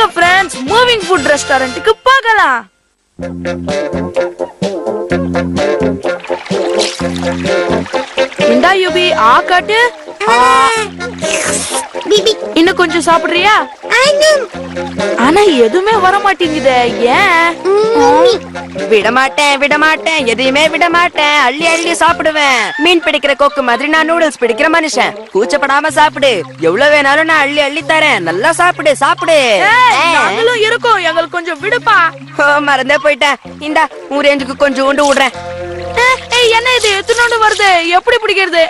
வாங்க friends, moving food ரெஸ்டாரண்ட்டுக்கு போகலாம். இந்தா யூபி, காட்டு. இன்னும் கொஞ்சம் சாப்பிடுறியா? ஆனா எதுவுமே வர மாட்டேங்குதே, ஏன்? விடமாட்டேன் எதையுமே விடமாட்டேன். அள்ளி அள்ளி சாப்பிடுவேன். மீன் பிடிக்கிற கொக்கு மாதிரி நான் நூடுல்ஸ் பிடிக்கிற மனுஷன். கூச்சப்படாம சாப்பிடு. எவ்வளவு வேணாலும் நான் அள்ளி அள்ளி தரேன். நல்லா சாப்பிடு. நாங்களும் இருக்கோம், எங்களுக்கு கொஞ்சம் விடுப்பா. மறந்தே போயிட்டேன். இந்தா உன் ரேஞ்சுக்கு கொஞ்சம் உண்டு விடுறேன். என்ன இது எத்தனோண்டு வருது? எப்படி பிடிக்கிறது?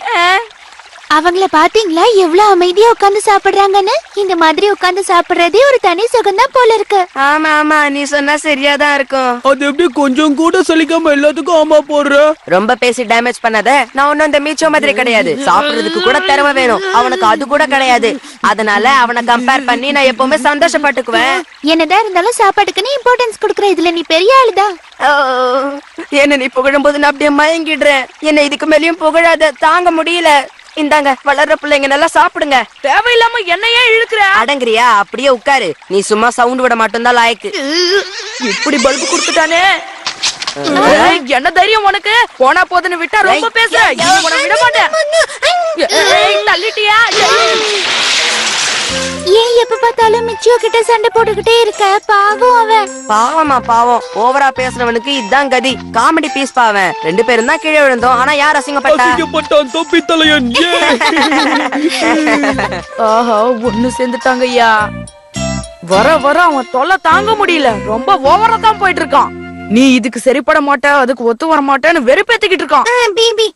அவங்கள பாத்தீங்களா எவ்வளவு அமைதியா உட்கார்ந்து சாப்பிடுறாங்கன்னு? இந்த மாதிரி உட்கார்ந்து சாப்பிடுறதே ஒரு தனி சுகம்தான் போல இருக்கு. ஆமா நீ சொன்னா சரியாதான் இருக்கும். அது எப்படி கொஞ்சம் கூட சலிக்காம எல்லாத்துக்கும் ஆமா போடுற? ரொம்ப பேசி டேமேஜ் பண்ணாத. நான் ஒன்னும் இந்த மீச்சோ மாதிரி கிடையாது. சாப்பிடுறதுக்கு கூட திறமை வேணும். அவனுக்கு அது கூட கிடையாது. அதனால அவனை கம்பேர் பண்ணி நான் எப்பவுமே சந்தோஷப்பட்டுக்குவேன். என்னதான் இருந்தாலும் சாப்பாட்டுக்குன்னு இம்பார்ட்டன்ஸ் கொடுக்குற. இதுல நீ பெரிய ஆளுதான். என்ன நீ புகழும் போது நான் அப்படியே மயங்கிடுறேன். என்ன இதுக்கு மேலயும் புகழாத, தாங்க முடியல. இந்தாங்க, வளர்ற பிள்ளைங்க நல்லா சாப்பிடுங்க. தேவையில்லாம என்னையே இழுக்கிற. அடங்குறியா? அப்படியே உட்காரு. நீ சும்மா சவுண்ட் விட மட்டும்தான் லாய்க்கு. இப்படி பல்பு குடுத்துட்டானே. என்ன தைரியம் உனக்கு? போனா போதுன்னு விட்டா ரொம்ப பேசுற. விட மாட்டேன். தள்ளிட்டியா? ஏன் எப்ப பார்த்தாலும் மிச்சியோ கிட்ட சண்டை போட்டுக்கிட்டே இருக்க? பாவம் அவன். பாவம். ஓவரா பேசுறவனுக்கு இதான் கதி. Comedy piece பாவன். 2 பேரும் தான் கீழே விழுந்தோம். ஆனா யார் அசிங்கப்பட்டான்? தொப்பி தலையன். ஆஹா, ஒண்ணு சேர்ந்துட்டாங்க ஐயா. வர அவன் தொல்லை தாங்க முடியல. ரொம்ப ஓவரா தான் போயிட்டு இருக்கான். நீ இதுக்கு சரிப்பட மாட்ட, அதுக்கு ஒத்து வர மாட்டேன்னு வெறுப்பேத்திக்கிட்டு இருக்கான். பேபி,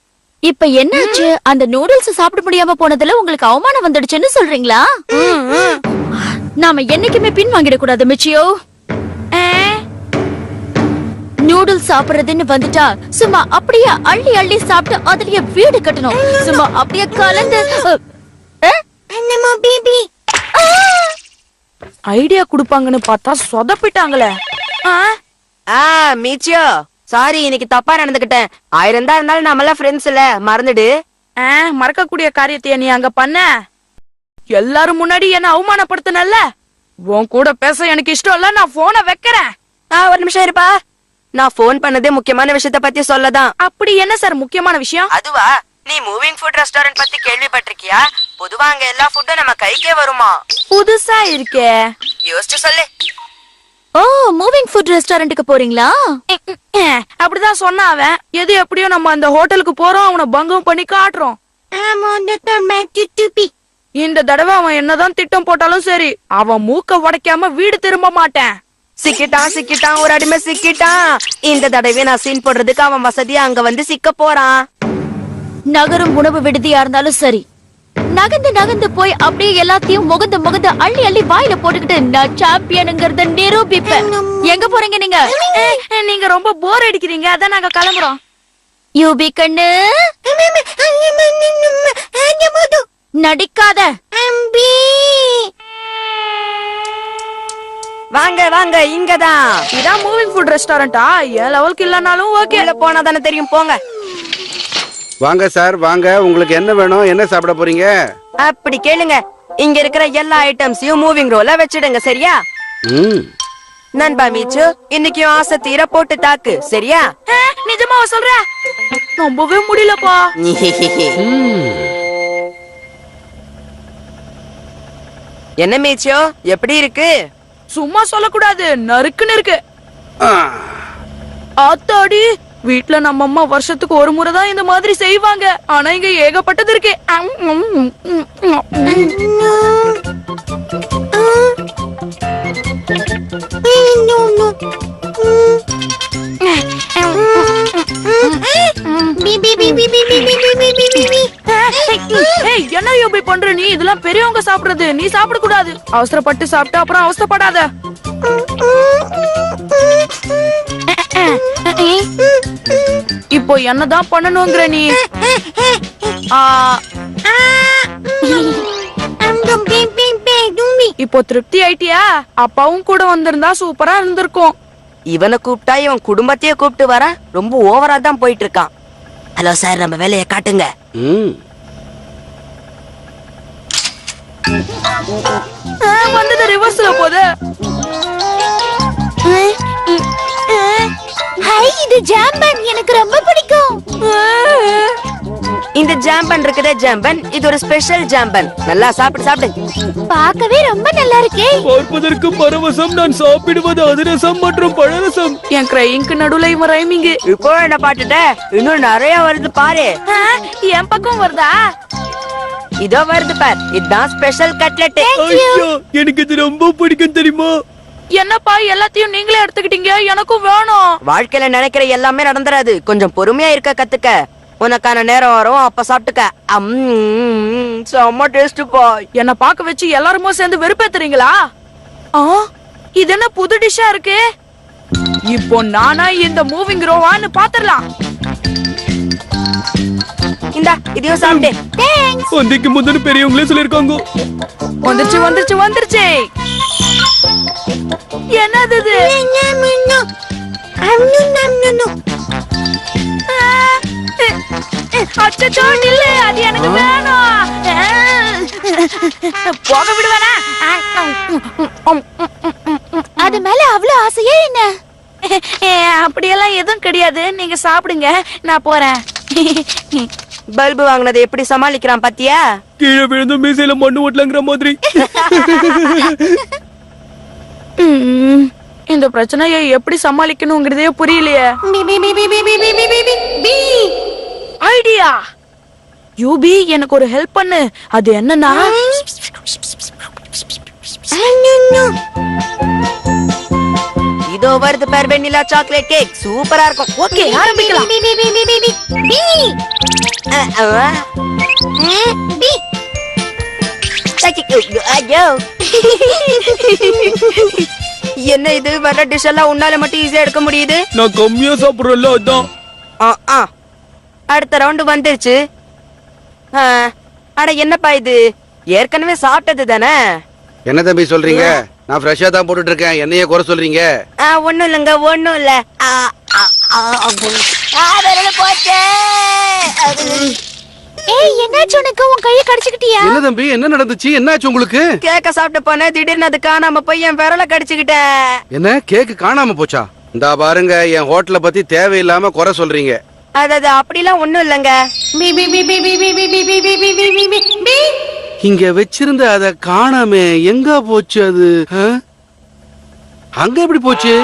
இப்ப என்னாச்சு? அந்த நூடுல்ஸ் சாப்பிட முடியாம போனதுல உங்களுக்கு அவமானம் வந்துடுச்சுன்னு சொல்றீங்களா? நாம என்னைக்குமே பின் வாங்கிட கூடாது மிச்சியோ. நூடுல்ஸ் சாப்பிடுறதுன்னு வந்துட்டா சும்மா அப்படியே அள்ளி அள்ளி சாப்பிட்டு அதுலயே வீடு கட்டணும். சும்மா அப்படியே கலந்து. ஐடியா குடுப்பாங்கன்னு பார்த்தா சொதப்பிட்டாங்களே. மீச்சியோ, சாரி, இன்னைக்கு தப்பா நடந்துகிட்டேன். 1000 தான் இருந்தாலும் நம்மள ஃப்ரெண்ட்ஸ் இல்ல, மறந்துடு. மறக்கக்கூடிய காரியத்தை நீ அங்க பண்ண. எல்லாரும் முன்னாடி என்ன அவமானப்படுத்தினல்ல. உன் கூட பேச எனக்கு இஷ்டம் இல்ல. நான் போனை வைக்கிறேன். ஒரு நிமிஷம் இருப்பா. நான் போன் பண்ணதே முக்கியமான விஷயத்த பத்தி சொல்லதான். அப்படி என்ன சார் முக்கியமான விஷயம்? அதுவா, நீ மூவிங் ஃபுட் ரெஸ்டாரண்ட் பத்தி கேள்விப்பட்டிருக்கியா? பொதுவா அங்க எல்லா ஃபுட்டும் நம்ம கைக்கே வருமா? புதுசா இருக்கே. யோசிச்சு சொல்லு. ஓ, மூவிங் ஃபுட் ரெஸ்டாரண்ட்டுக்கு போறீங்களா? அப்படிதான் சொன்னா அவன். எது எப்படியோ நம்ம அந்த ஹோட்டலுக்கு போறோம். அவனை பங்கம் பண்ணி காட்டுறோம். இந்த தடவை அவன் என்னதான் திட்டம் போட்டாலும் சரி, அவன் மூக்க உடைக்காம வீடு திரும்ப மாட்டேன். சிக்கிட்டான், ஒரு அடிமை சிக்கிட்டான். இந்த தடவை நான் சீன் போடுறதுக்கு அவன் வசதியா அங்க வந்து சிக்க போறான். நகரும் உணவு விடுதியா இருந்தாலும் சரி, நகர்ந்து போய் அப்படியே எல்லாத்தையும் முகந்து அள்ளி அள்ளி வாயில போட்டுக்கிட்டு நான் சாம்பியனுங்கிறத நிரூபிப்பேன். எங்க போறீங்க நீங்க? நீங்க ரொம்ப போர் அடிக்கிறீங்க, அதான் நாங்க கிளம்புறோம். யூபி கண்ணு, நடிக்காத. வாங்க, இங்கதான். இதான் மூவிங் ஃபுட் ரெஸ்டாரண்டா? என் லெவலுக்கு இல்லனாலும் ஓகே. போனா தானே தெரியும், போங்க. வாங்க சார், வாங்க. உங்களுக்கு என்ன வேணும்? என்ன சாப்பிட போறீங்க? அப்படி கேளுங்க. இங்க இருக்கிற எல்லா ஐட்டம்ஸையும் மூவிங் ரோல வச்சிடுங்க, சரியா? நண்பா மீச்சு, இன்னைக்கு ஆசை தீர போட்டு தாக்கு, சரியா? நிஜமாவா சொல்ற? நம்பவே முடியலப்பா. என்ன மீச்சோ, எப்படி இருக்கு? சும்மா சொல்லக்கூடாது, நறுக்குன்னு இருக்கு. ஆத்தாடி, வீட்ல நம்ம அம்மா வருஷத்துக்கு ஒரு முறை தான் இந்த மாதிரி செய்வாங்க. ஆனா இங்க ஏகப்பட்டது இருக்கு. என்ன யோபி பண்ற நீ? இதெல்லாம் பெரியவங்க சாப்பிடுறது, நீ சாப்பிட கூடாது. அவசரப்பட்டு சாப்பிட்டா அப்புறம் அவசரப்படாத. இப்போ என்னதான் பண்ணணுங்கிற நீ? இப்போ திருப்தி ஆயிட்டியா? அப்பாவும் கூட வந்திருந்தா சூப்பரா இருந்திருக்கும். இவனை கூப்பிட்டா இவன் குடும்பத்தையே கூப்பிட்டு வர. ரொம்ப ஓவரா தான் போயிட்டு இருக்கான். ஹலோ சார், நம்ம வேலையை காட்டுங்க. வந்தது ரிவர்ஸ்ல போகுது. ஜாம்பன் எனக்கு ரொம்ப பிடிக்கும். இந்த ஜாம்பன் இருக்குதே ஜாம்பன், இது ஒரு ஸ்பெஷல் ஜாம்பன். நல்லா சாப்பிடு சாப்பிடு. பார்க்கவே ரொம்ப நல்லா இருக்கே. பார்ப்பதற்கு பரவசம், நான் சாப்பிடுவது அதிரசம் மற்றும் பழரசம். என் கிரையிங்க்கு நடுவுல இவன் ரைமிங். இப்போ என்ன பாட்டுட்ட இன்னும் நிறைய வருது பாரு. என் பக்கம் வருதா? இதோ வருது பார், இதுதான் ஸ்பெஷல் கட்லெட். ஐயா, எனக்கு இது ரொம்ப பிடிக்கும் தெரியுமா? என்னப்பா எல்லாத்தையும் நீங்களே எடுத்துக்கிட்டீங்க, எனக்கும் வேணும். வாழ்க்கையில நினைக்கிற எல்லாமே நடந்துராது. கொஞ்சம் பொறுமையா இருக்க கத்துக்க. உனக்கான நேரம் வரும், அப்ப சாப்பிட்டுக்க. செம்ம டேஸ்ட் பா. என்ன பாக்க வச்சு எல்லாருமே சேர்ந்து வெறுப்பேத்துறீங்களா? இது என்ன புது டிஷ்ஷா இருக்கு? இப்போ நானா இந்த மூவிங் ரோவான்னு பாத்துடலாம். இந்தா இதையும் சாப்பிடு. அன்றைக்கு முதல்ல பெரியவங்களே சொல்லிருக்காங்க. வந்துருச்சு வந்துருச்சு வந்துருச்சு. என்னது இது? அச்சச்சோ, நில்லு, அது எனக்கு வேணும். போக விடுவேனா? அது மேல அவ்வளவு ஆசையே என்ன? அப்படியெல்லாம் எதுவும் கிடையாது, நீங்க சாப்பிடுங்க, நான் போறேன். பல்பு வாங்கினதை எப்படி சமாளிக்கிறான் பாத்தியா? கீழே விழுந்து மீசையில மண்ணு ஓட்டலங்கிற மாதிரி. இந்த பிரச்சனையை எப்படி சமாளிக்கணுங்கிறதே புரியலையே. ஐடியா! யூபி, எனக்கு ஒரு ஹெல்ப் பண்ணு. அது என்னன்னா, இதோ வருது பார், வெண்ணிலா சாக்லேட் கேக். சூப்பரா இருக்கும். ஓகே, ஆரம்பிக்கலாம். ஐயோ, என்ன இது? வர டிஷ் எல்லாம் உன்னால மட்டும் ஈஸியா எடுக்க முடியுது. நான் கம்மியா சாப்பிடுறேன்ல, அதான். அடுத்த ரவுண்ட் வந்துருச்சு. அட என்னப்பா இது? ஏற்கனவே சாப்பிட்டது தானே. என்ன தம்பி சொல்றீங்க? நான் ஃப்ரெஷ்ஷா தான் போட்டுட்டு இருக்கேன், என்னையே குறை சொல்றீங்க? ஒண்ணும் இல்லங்க, ஒண்ணும் இல்ல. போச்சே. ஏய், என்னாச்சு உனக்கு? உன் கையை கடிச்சுக்கிட்டியா? என்ன தம்பி, என்ன நடந்துச்சு? என்னாச்சு உங்களுக்கு? கேக்க சாப்பிட்டு போனேன், திடீர்னு அது காணாம போய் என் விரல கடிச்சுக்கிட்டேன். என்ன, கேக்கு காணாம போச்சா? இந்தா பாருங்க, என் ஹோட்டலை பத்தி தேவையில்லாம குறை சொல்றீங்க. அது அப்படிலாம் ஒண்ணும் இல்லங்க. இங்க வச்சிருந்த அத காணாமே, எங்க போச்சு அது? அங்க எப்படி போச்சு?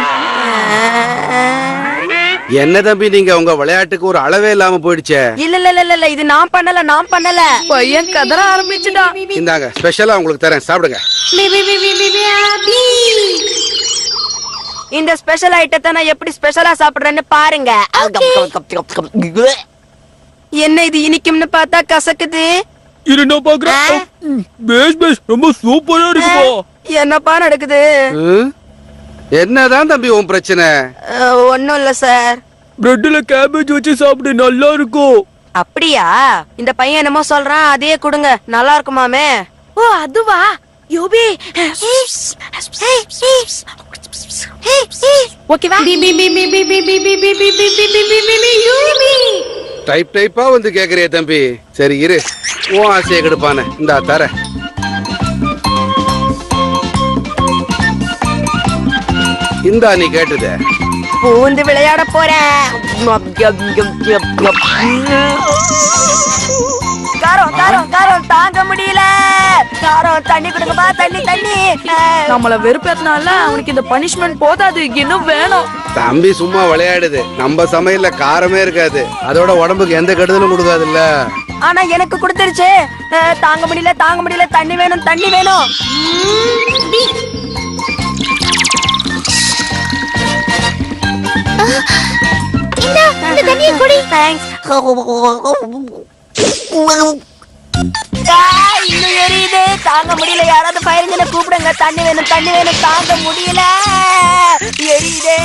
என்ன தம்பி, நீங்க உங்க விளையாட்டுக்கு ஒரு அளவே இல்லாம போயிடுச்சே. இல்ல இல்ல இல்ல இல்ல, இது நான் பண்ணல. பையன் கதற ஆரம்பிச்சுடா. இந்தாங்க, ஸ்பெஷலா உங்களுக்கு தரேன், சாப்பிடுங்க. இந்த ஸ்பெஷல் ஐட்டத்தை நான் எப்படி ஸ்பெஷலா சாப்பிடுறேன்னு பாருங்க. என்ன இது இனிக்கும்னு பார்த்தா கசக்குது. இரு நான் பாக்குறேன். பேஸ் ரொம்ப சூப்பரா இருக்குப்பா. என்னப்பா நடக்குது? என்னதான் தம்பி உன் பிரச்சனை? ஒண்ணும் இல்ல சார். பிரெட்ல கேபேஜ் வச்சு சாப்பிடு, நல்லா இருக்கும். அப்படியா? இந்த பையன் என்னமோ சொல்றான், அதையே கொடுங்க, நல்லா இருக்குமாமே. ஓ, அதுவா? யூபி, ஓகேவா? டைப்பா வந்து கேக்குறிய தம்பி. சரி இரு, உன் ஆசையை கெடுப்பானே, இந்தா தர. இந்தா நீ கேட்டத. பூந்து விளையாட போறேன். காரம் தாங்க முடியல. காரம், தண்ணி கொடுங்கப்பா, தண்ணி. நம்மள வெறுப்பேத்தினால அவனுக்கு இந்த பனிஷ்மெண்ட் போதாது, இன்னும் வேணும். தம்பி சும்மா விளையாடுது. நம்ம சமையல்ல காரமே இருக்காது, அதோட உடம்புக்கு எந்த கெடுதலும் கொடுக்காது இல்ல. ஆனா எனக்கு கொடுத்துருச்சு. தாங்க முடியல, தண்ணி வேணும். இந்த தண்ணியை குடி. இன்னும் எரியுது, தாங்க முடியல. யாராவது ஃபயர் இன்ஜினை கூப்பிடுங்க. தண்ணி வேணும், தாங்க முடியல, எரியுதே.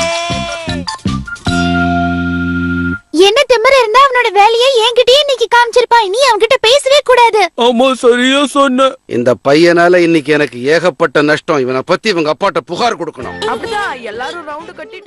என்ன திமிர இருந்தா அவனோட வேலையை என்கிட்டயே இன்னைக்கு காமிச்சிருப்பான். நீ அவன்கிட்ட பேசவே கூடாது. ஆமா, சரியா சொன்ன. இந்த பையனால இன்னைக்கு எனக்கு ஏகப்பட்ட நஷ்டம். இவனை பத்தி இவங்க அப்பாட்ட புகார் கொடுக்கணும். அப்படிதான் எல்லாரும் ரவுண்டு கட்டி